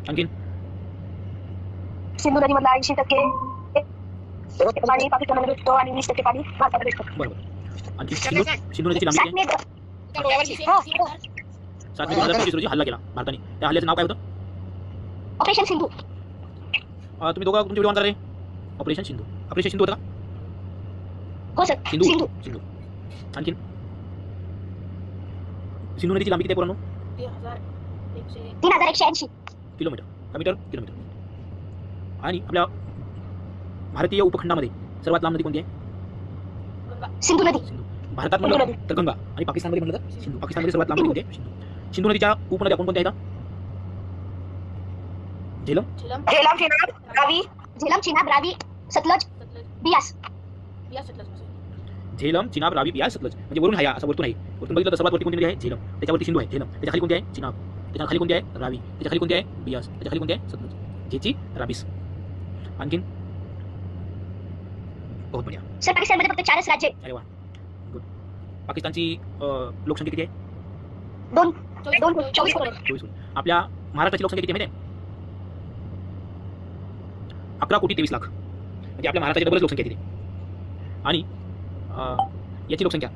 आणखीन सिंधू नदीमधला 80% पाणी पाकिस्तानमध्ये भेटतो आणि 20% पाणी भारतामध्ये भेटतो. बरोबर. आणखी सिंधू नदीची लांबी किती आहे? 7 मे 2025 रोजी हल्ला केला भारताने. त्या हल्ल्याचं नाव काय होतं? ऑपरेशन सिंधू. तुम्ही दोघं तुमचे व्हिडिओ ऑन करा रे. ऑपरेशन सिंधू. ऑपरेशन सिंधू होतं का? हो सर. सिंधू. सिंधू. सिंधू. आणखीन सिंधू नदीची लांबी किती आहे पोरांनो? 3180 किलोमीटर. Metre kilometre. आणि आपल्या भारतीय उपखंडामध्ये सर्वात लांब नदी कोणती आहे? सिंधू नदी. सिंधू. भारतात म्हणलं तर गंगा आणि पाकिस्तानमध्ये म्हणलं तर सिंधू. पाकिस्तानमध्ये सर्वात लांब नदी कोणती आहे? सिंधू. सिंधू नदीच्या उपनद्या कोणकोणत्या आहेत? झेलम, झेलम, चिनाब, रावी, सतलज, बियास. झेलम, चिनाब, रावी, बियास, सतलज. म्हणजे वरून आहे, असं वरतून आहे. वरतून बघितलं तर सर्वात वरती कोणती नदी आहे? झेलम. त्याच्यावरती सिंधू आहे. झेलम. त्याच्या खाली कोणती आहे? चिनाब. त्याच्या खाली कोणती आहे? रावी. त्याच्या खाली कोणती आहे? बियास. त्याच्या खाली कोणती आहे? सतलज. झेची, राबीस. आणखीन बहुत बढिया. सर पाकिस्तानमध्ये फक्त 4च राज्य आहेत. अरे वा, गुड. पाकिस्तानची लोकसंख्या किती आहे? 24 करोड. 24. आपल्या महाराष्ट्राची लोकसंख्या किती आहे माहिती आहे? 11,23,00,000. म्हणजे आपल्या महाराष्ट्राची डबलच लोकसंख्या आहे तिथे. आणि याची लोकसंख्या